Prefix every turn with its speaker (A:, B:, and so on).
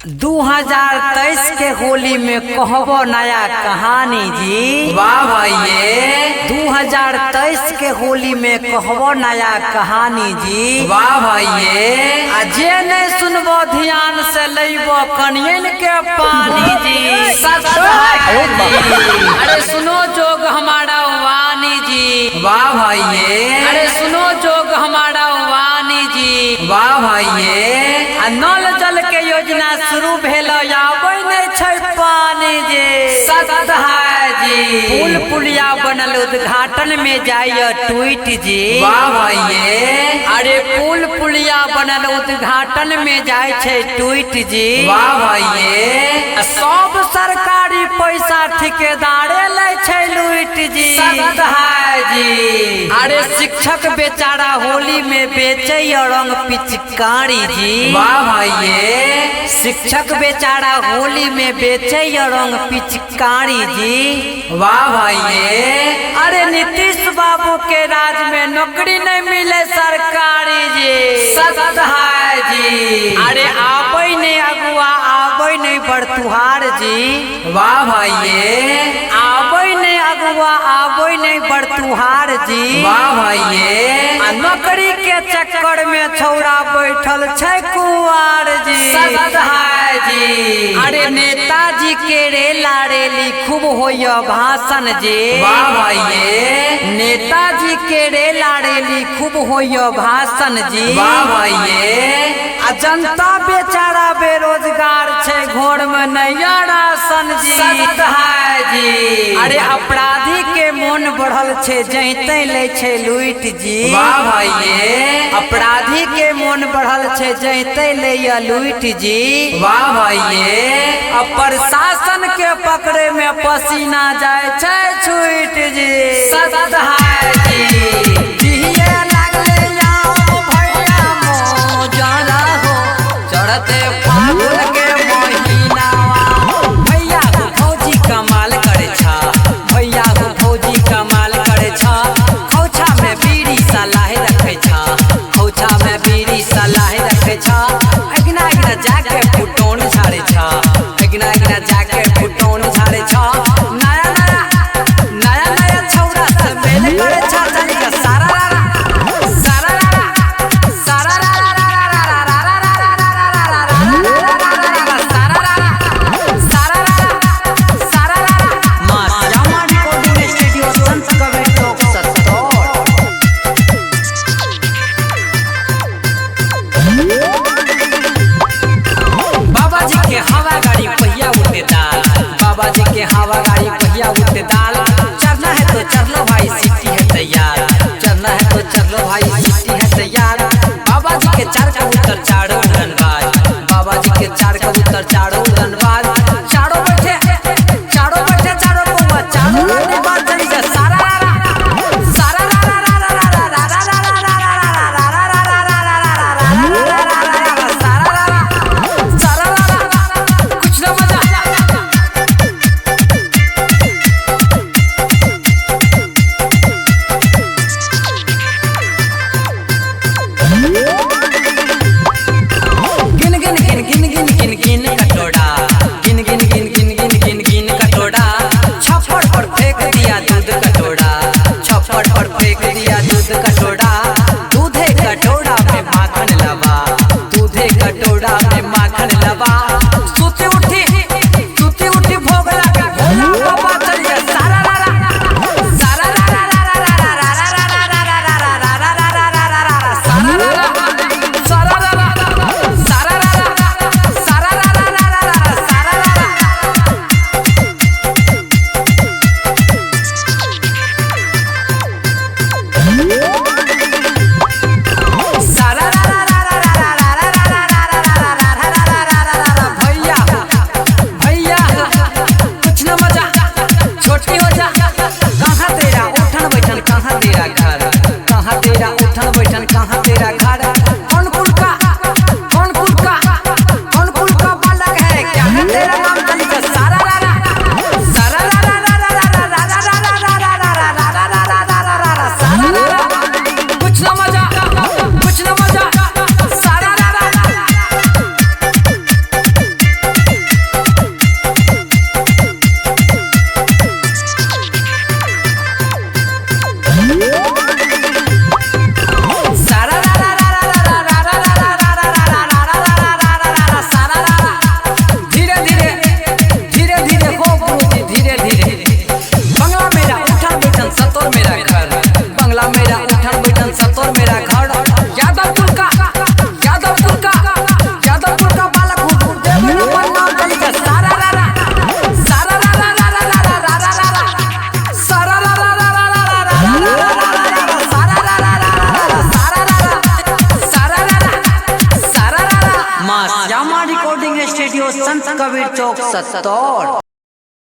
A: 2023 के होली में कहबो नया कहानी जी।
B: वाह भाई
A: 2023 के होली में कहबो नया कहानी जी।
B: वाह भाई
A: जे नहीं सुनबो ध्यान से लइबो कनियन के पानी जी। अरे सुनो जोग हमारा वानी जी।
B: वाह भाई
A: अरे सुनो जोग हमारा वानी जी।
B: वाह भाई
A: नल जल के योजना शुरू भेल आबै नहीं छै पानी जी।
B: सत है जी।
A: पुल पुलिया बनल उद्घाटन में जाइए ट्वीट जी।
B: वाह भाई
A: अरे पुल पुलिया बनल उद्घाटन में जाय छै ट्वीट जी।
B: वाह भाई
A: सब सरकारी पैसा ठेकेदारे ले छै लूट जी।
B: सत है जी।
A: अरे शिक्षक बेचारा होली में बेचे रंग पिचकारी जी।
B: वाह भाई
A: शिक्षक बेचारा होली में बेचे रंग पिचकारी जी।
B: वाह भाई
A: अरे नीतीश बाबू के राज में नौकरी नहीं मिले सरकारी जी।
B: सत है जी।
A: अरे आबै नहीं अगुआ आबै नहीं बड़तुहार जी।
B: वाह भाई
A: आबै नहीं अगुआ आबै नहीं बड़तुहार जी।
B: वाह भाई
A: नौकरी के चक्कर में छौरा बैठल छै कुआर जी।
B: सत है जी।
A: अरे नेताजी के रेला रेली खूब होय भाषण जी।
B: वाह भाई
A: नेताजी के रेला रेली खूब होय भाषण जी।
B: वाह भाई
A: जनता बेचारा बेरोजगार छै घोर में नैया राशन जी।
B: सत है जी।
A: अरे अपराधी के मन बढ़ल छै जैते ले छै लूट जी।
B: वाह भाई
A: अपराधी के मन बढ़ल छै जैते ले लूट जी।
B: वाह भाई
A: अब प्रशासन के पकड़े में पसीना जाए छै छूट जी।
B: सत है जी।
A: जिहिए लागले जाओ भैया मोजारा हो चढ़ते फागुन के महीना। भैया को फौजी कमाल करे छा। भैया को फौजी कमाल करे छा। खौछा में बीड़ी सलाह रखे छा। खौछा में बीड़ी सलाह रखे छा। अगना अगना जाके फुटोन झाड़े छा। अगना अगना जाके फुटोन झाड़े छा। नया नया नया नया छौरा से मेल करे छा। चली का सारा सारा सारा बाबा जी के हवा गाड़ी पहिया उठे दाल। बाबा जी के हवा गाड़ी पहिया उठे दाल। चलना है तो चल लो भाई सिटी है तैयार। चलना है तो चल लो भाई सिटी है तैयार। बाबा जी के चार कबूतर चारों धनबाद। बाबा जी के चार कबूतर चारों धनबाद। चारों बैठे चारों कौवा चारों धनबाद। चली जा सारा कुछ ना मजा। संत कबीर चौक 70।